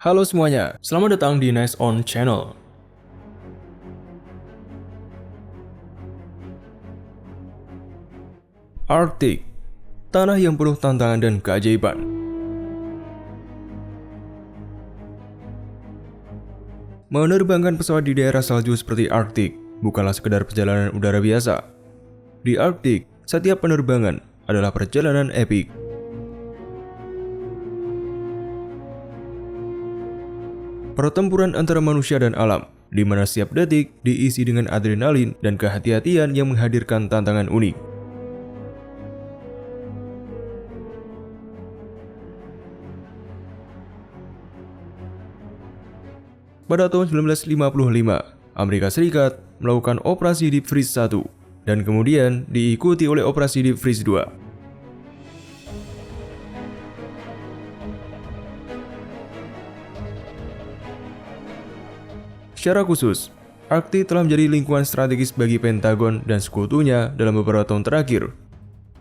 Halo semuanya, selamat datang di Nice On Channel. Arctic, tanah yang penuh tantangan dan keajaiban. Menerbangkan pesawat di daerah salju seperti Arctic bukanlah sekedar perjalanan udara biasa. Di Arctic, setiap penerbangan adalah perjalanan epik. Pertempuran antara manusia dan alam, di mana setiap detik diisi dengan adrenalin dan kehati-hatian yang menghadirkan tantangan unik. Pada tahun 1955, Amerika Serikat melakukan Operasi Deep Freeze 1 dan kemudian diikuti oleh Operasi Deep Freeze 2. Secara khusus, Arctic telah menjadi lingkungan strategis bagi Pentagon dan sekutunya dalam beberapa tahun terakhir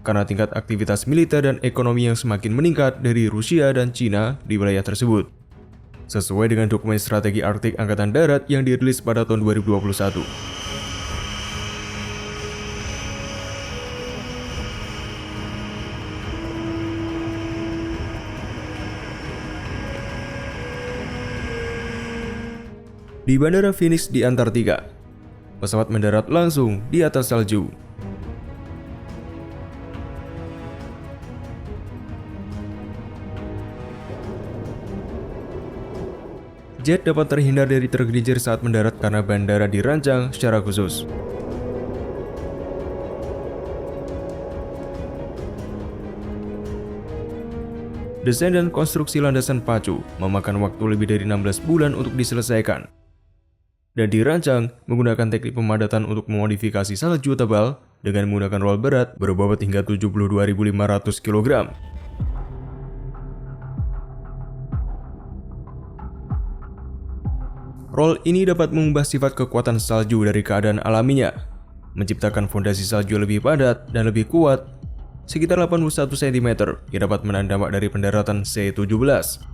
karena tingkat aktivitas militer dan ekonomi yang semakin meningkat dari Rusia dan Cina di wilayah tersebut. Sesuai dengan dokumen strategi Arctic Angkatan Darat yang dirilis pada tahun 2021. Di Bandara Phoenix di Antartika, pesawat mendarat langsung di atas salju. Jet dapat terhindar dari tergelincir saat mendarat karena bandara dirancang secara khusus. Desain dan konstruksi landasan pacu memakan waktu lebih dari 16 bulan untuk diselesaikan, dan dirancang menggunakan teknik pemadatan untuk memodifikasi salju tebal dengan menggunakan roll berat berbobot hingga 72.500 kg. Roll ini dapat mengubah sifat kekuatan salju dari keadaan alaminya, menciptakan fondasi salju lebih padat dan lebih kuat, sekitar 81 cm yang dapat menahan dampak dari pendaratan C-17.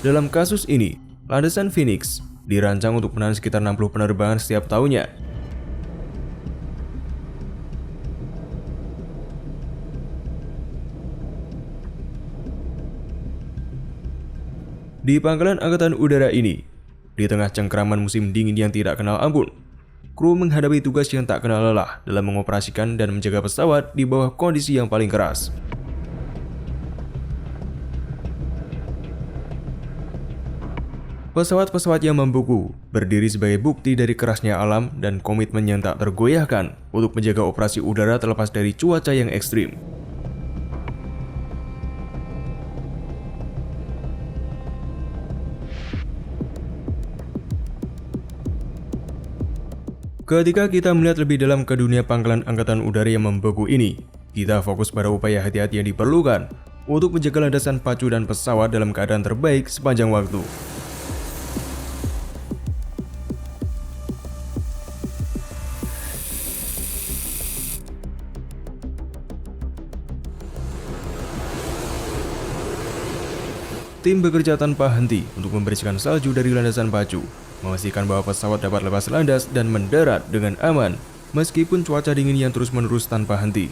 Dalam kasus ini, landasan Phoenix dirancang untuk menahan sekitar 60 penerbangan setiap tahunnya. Di pangkalan Angkatan Udara ini, di tengah cengkraman musim dingin yang tidak kenal ampun, kru menghadapi tugas yang tak kenal lelah dalam mengoperasikan dan menjaga pesawat di bawah kondisi yang paling keras. Pesawat-pesawat yang membeku berdiri sebagai bukti dari kerasnya alam dan komitmen yang tak tergoyahkan untuk menjaga operasi udara terlepas dari cuaca yang ekstrim. Ketika kita melihat lebih dalam ke dunia pangkalan angkatan udara yang membeku ini, kita fokus pada upaya hati-hati yang diperlukan untuk menjaga landasan pacu dan pesawat dalam keadaan terbaik sepanjang waktu. Tim bekerja tanpa henti untuk membersihkan salju dari landasan pacu, memastikan bahwa pesawat dapat lepas landas dan mendarat dengan aman meskipun cuaca dingin yang terus-menerus tanpa henti.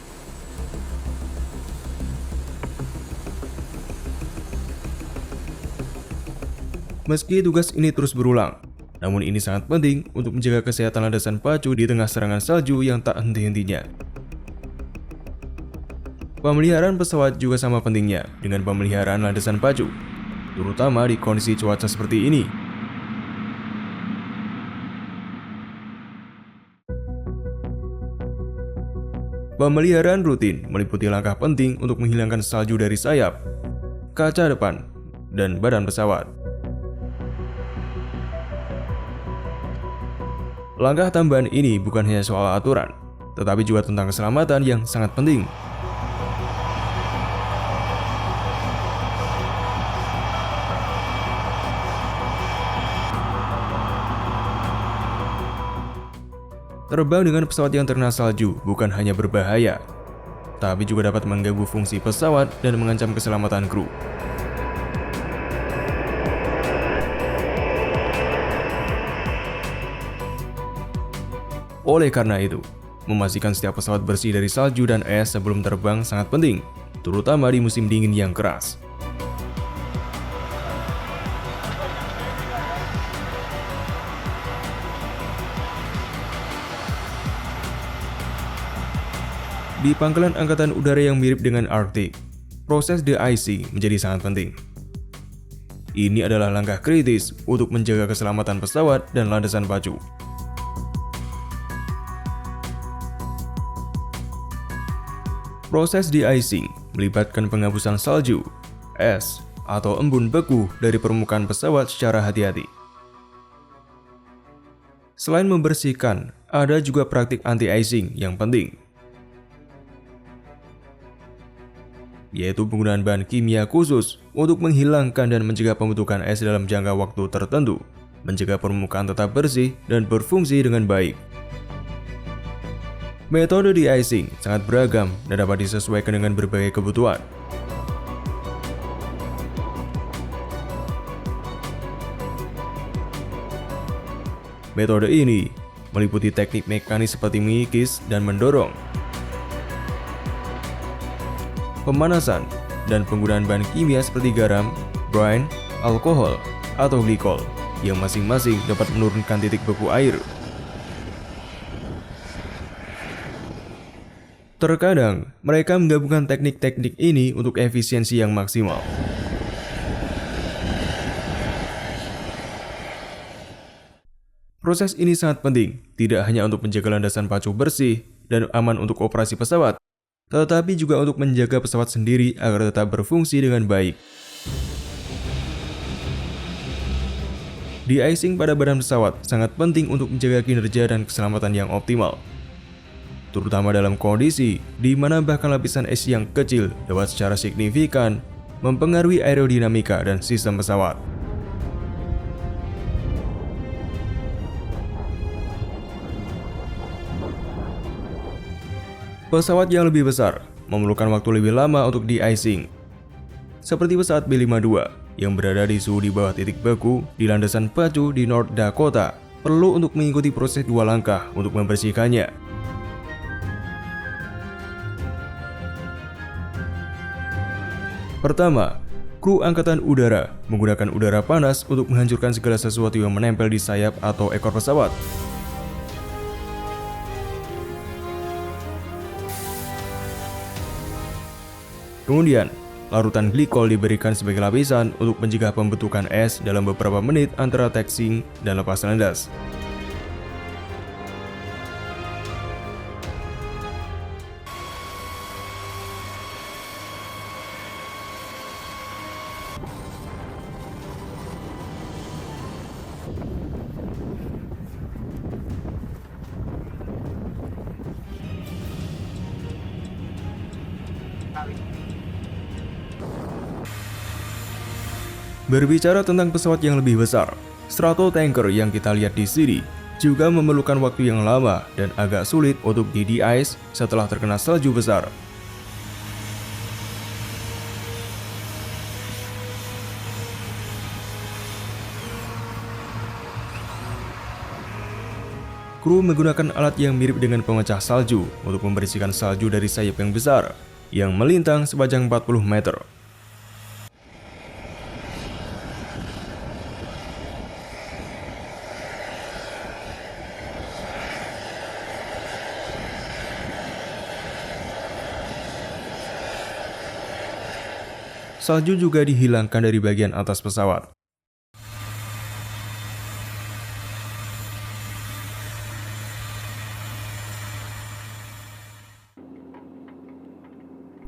Meski tugas ini terus berulang, namun ini sangat penting untuk menjaga kesehatan landasan pacu di tengah serangan salju yang tak henti-hentinya. Pemeliharaan pesawat juga sama pentingnya dengan pemeliharaan landasan pacu, terutama di kondisi cuaca seperti ini. Pemeliharaan rutin meliputi langkah penting untuk menghilangkan salju dari sayap, kaca depan, dan badan pesawat. Langkah tambahan ini bukan hanya soal aturan, tetapi juga tentang keselamatan yang sangat penting. Terbang dengan pesawat yang terkena salju bukan hanya berbahaya, tapi juga dapat mengganggu fungsi pesawat dan mengancam keselamatan kru. Oleh karena itu, memastikan setiap pesawat bersih dari salju dan es sebelum terbang sangat penting, terutama di musim dingin yang keras. Di pangkalan angkatan udara yang mirip dengan Arktik, proses de-icing menjadi sangat penting. Ini adalah langkah kritis untuk menjaga keselamatan pesawat dan landasan pacu. Proses de-icing melibatkan penghapusan salju, es, atau embun beku dari permukaan pesawat secara hati-hati. Selain membersihkan, ada juga praktik anti-icing yang penting, yaitu penggunaan bahan kimia khusus untuk menghilangkan dan mencegah pembentukan es dalam jangka waktu tertentu, mencegah permukaan tetap bersih dan berfungsi dengan baik. Metode de-icing sangat beragam dan dapat disesuaikan dengan berbagai kebutuhan. Metode ini meliputi teknik mekanis seperti mengikis dan mendorong, pemanasan, dan penggunaan bahan kimia seperti garam, brine, alkohol, atau glikol yang masing-masing dapat menurunkan titik beku air. Terkadang, mereka menggabungkan teknik-teknik ini untuk efisiensi yang maksimal. Proses ini sangat penting, tidak hanya untuk menjaga landasan pacu bersih dan aman untuk operasi pesawat, tetapi juga untuk menjaga pesawat sendiri agar tetap berfungsi dengan baik. De-icing pada badan pesawat sangat penting untuk menjaga kinerja dan keselamatan yang optimal, terutama dalam kondisi di mana bahkan lapisan es yang kecil dapat secara signifikan mempengaruhi aerodinamika dan sistem pesawat. Pesawat yang lebih besar memerlukan waktu lebih lama untuk de-icing, seperti pesawat B-52 yang berada di suhu di bawah titik beku di landasan pacu di North Dakota, perlu untuk mengikuti proses 2 langkah untuk membersihkannya. Pertama, kru angkatan udara menggunakan udara panas untuk menghancurkan segala sesuatu yang menempel di sayap atau ekor pesawat. Kemudian, larutan glikol diberikan sebagai lapisan untuk mencegah pembentukan es dalam beberapa menit antara taxiing dan lepas landas. Berbicara tentang pesawat yang lebih besar, stratotanker yang kita lihat di sini juga memerlukan waktu yang lama dan agak sulit untuk de-ice setelah terkena salju besar. Kru menggunakan alat yang mirip dengan pemecah salju untuk membersihkan salju dari sayap yang besar yang melintang sepanjang 40 meter. Salju juga dihilangkan dari bagian atas pesawat.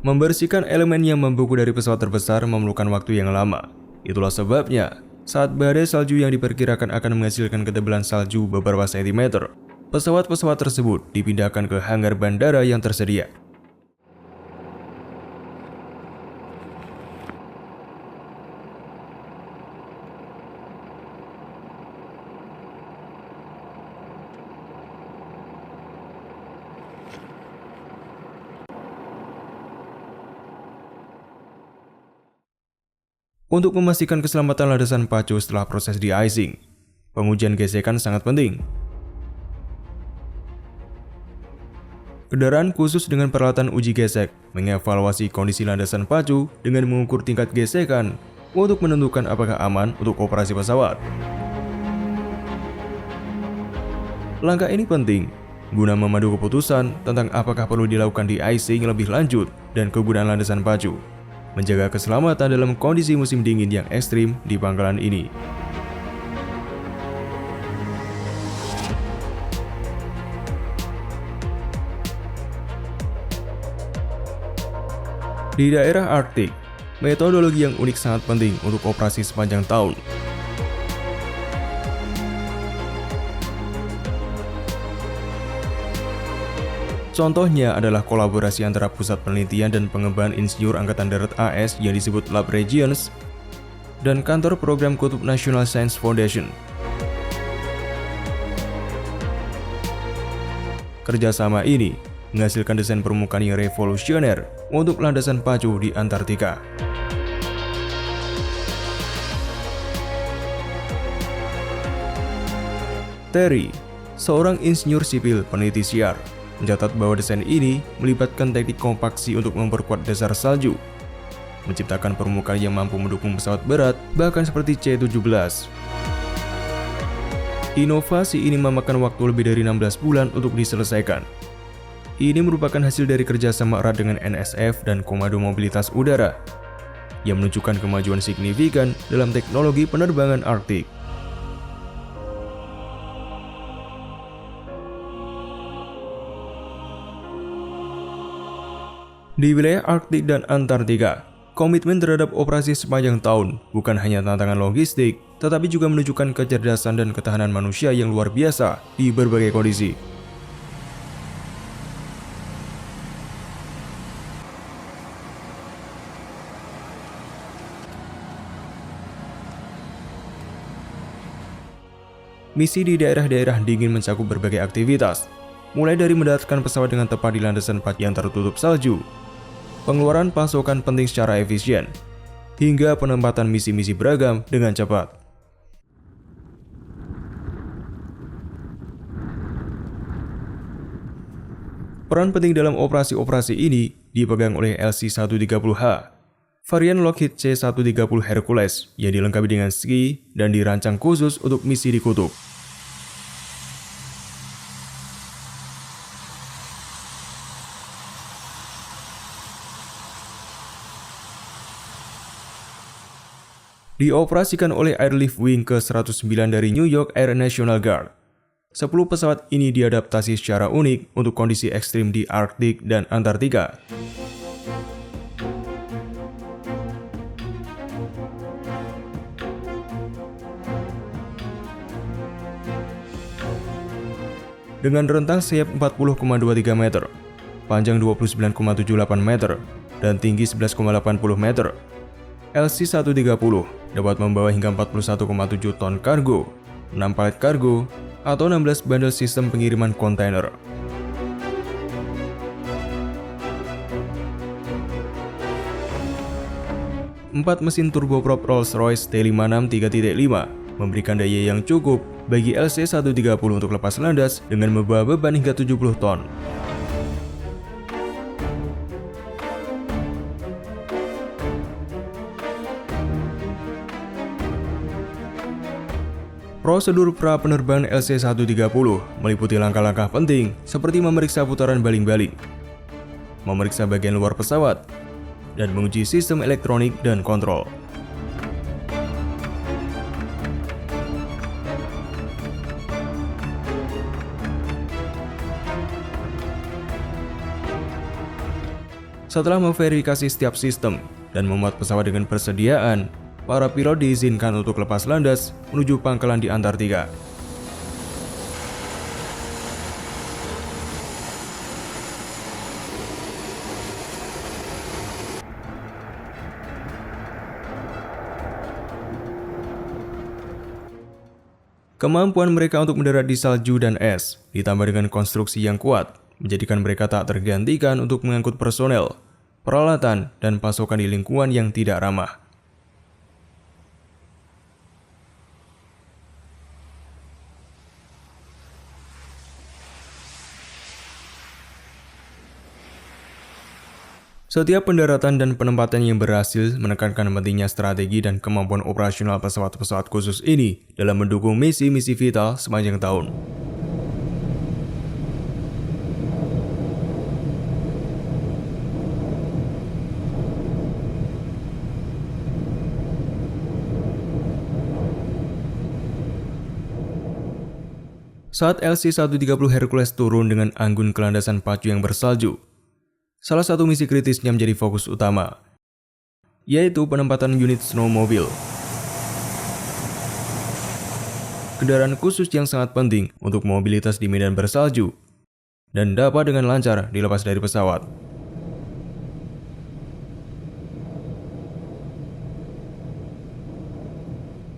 Membersihkan elemen yang membeku dari pesawat terbesar memerlukan waktu yang lama. Itulah sebabnya, saat badai salju yang diperkirakan akan menghasilkan ketebalan salju beberapa sentimeter, pesawat-pesawat tersebut dipindahkan ke hanggar bandara yang tersedia. Untuk memastikan keselamatan landasan pacu setelah proses de-icing, pengujian gesekan sangat penting. Kendaraan khusus dengan peralatan uji gesek mengevaluasi kondisi landasan pacu dengan mengukur tingkat gesekan untuk menentukan apakah aman untuk operasi pesawat. Langkah ini penting guna memadu keputusan tentang apakah perlu dilakukan de-icing lebih lanjut dan kegunaan landasan pacu, menjaga keselamatan dalam kondisi musim dingin yang ekstrim di pangkalan ini. Di daerah Arktik, metodologi yang unik sangat penting untuk operasi sepanjang tahun. Contohnya adalah kolaborasi antara Pusat Penelitian dan Pengembangan Insinyur Angkatan Darat AS yang disebut Lab Regions dan Kantor Program Kutub National Science Foundation. Kerjasama ini menghasilkan desain permukaan yang revolusioner untuk landasan pacu di Antartika. Terry, seorang insinyur sipil peneliti siar, mencatat bahwa desain ini melibatkan teknik kompaksi untuk memperkuat dasar salju, menciptakan permukaan yang mampu mendukung pesawat berat, bahkan seperti C-17. Inovasi ini memakan waktu lebih dari 16 bulan untuk diselesaikan. Ini merupakan hasil dari kerjasama erat dengan NSF dan Komando Mobilitas Udara, yang menunjukkan kemajuan signifikan dalam teknologi penerbangan Arktik. Di wilayah Arktik dan Antartika, komitmen terhadap operasi sepanjang tahun bukan hanya tantangan logistik, tetapi juga menunjukkan kecerdasan dan ketahanan manusia yang luar biasa di berbagai kondisi. Misi di daerah-daerah dingin mencakup berbagai aktivitas, mulai dari mendaratkan pesawat dengan tepat di landasan pacu yang tertutup salju, pengeluaran pasokan penting secara efisien, hingga penempatan misi-misi beragam dengan cepat. Peran penting dalam operasi-operasi ini dipegang oleh LC-130H, varian Lockheed C-130 Hercules yang dilengkapi dengan ski dan dirancang khusus untuk misi di kutub. Dioperasikan oleh Airlift Wing ke-109 dari New York Air National Guard. 10 pesawat ini diadaptasi secara unik untuk kondisi ekstrim di Arktik dan Antartika. Dengan rentang sayap 40,23 meter, panjang 29,78 meter, dan tinggi 11,80 meter, LC-130 dapat membawa hingga 41,7 ton kargo, 6 palet kargo, atau 16 bandel sistem pengiriman kontainer. Empat mesin turboprop Rolls-Royce T56 3.5 memberikan daya yang cukup bagi LC-130 untuk lepas landas dengan membawa beban hingga 70 ton. Prosedur pra-penerbangan LC-130 meliputi langkah-langkah penting seperti memeriksa putaran baling-baling, memeriksa bagian luar pesawat, dan menguji sistem elektronik dan kontrol. Setelah memverifikasi setiap sistem dan memuat pesawat dengan persediaan, para pilot diizinkan untuk lepas landas menuju pangkalan di Antartika. Kemampuan mereka untuk mendarat di salju dan es, ditambah dengan konstruksi yang kuat, menjadikan mereka tak tergantikan untuk mengangkut personel, peralatan, dan pasokan di lingkungan yang tidak ramah. Setiap pendaratan dan penempatan yang berhasil menekankan pentingnya strategi dan kemampuan operasional pesawat-pesawat khusus ini dalam mendukung misi-misi vital sepanjang tahun. Saat LC-130 Hercules turun dengan anggun ke landasan pacu yang bersalju, salah satu misi kritisnya menjadi fokus utama, yaitu penempatan unit snowmobile. Kendaraan khusus yang sangat penting untuk mobilitas di medan bersalju dan dapat dengan lancar dilepas dari pesawat.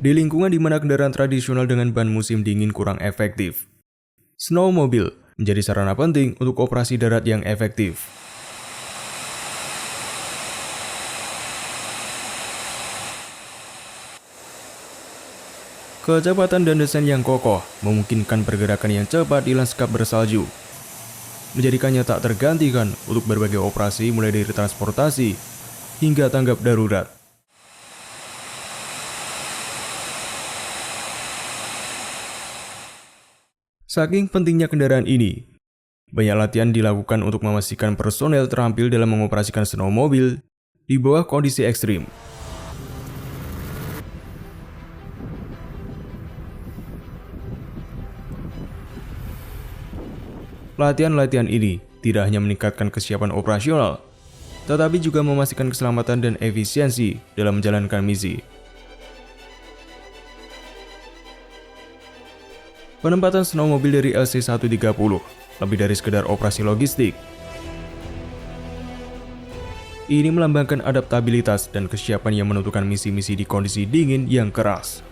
Di lingkungan di mana kendaraan tradisional dengan ban musim dingin kurang efektif, snowmobile menjadi sarana penting untuk operasi darat yang efektif. Kecepatan dan desain yang kokoh memungkinkan pergerakan yang cepat di lanskap bersalju, menjadikannya tak tergantikan untuk berbagai operasi mulai dari transportasi hingga tanggap darurat. Saking pentingnya kendaraan ini, banyak latihan dilakukan untuk memastikan personel terampil dalam mengoperasikan snowmobile di bawah kondisi ekstrim. Latihan-latihan ini tidak hanya meningkatkan kesiapan operasional, tetapi juga memastikan keselamatan dan efisiensi dalam menjalankan misi. Penempatan snowmobile dari LC-130 lebih dari sekedar operasi logistik. Ini melambangkan adaptabilitas dan kesiapan yang menentukan misi-misi di kondisi dingin yang keras.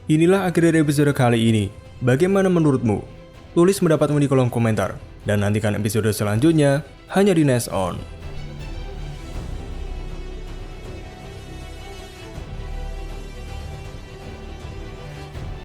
Inilah akhir dari episode kali ini. Bagaimana menurutmu? Tulis pendapatmu di kolom komentar. Dan nantikan episode selanjutnya hanya di Next On.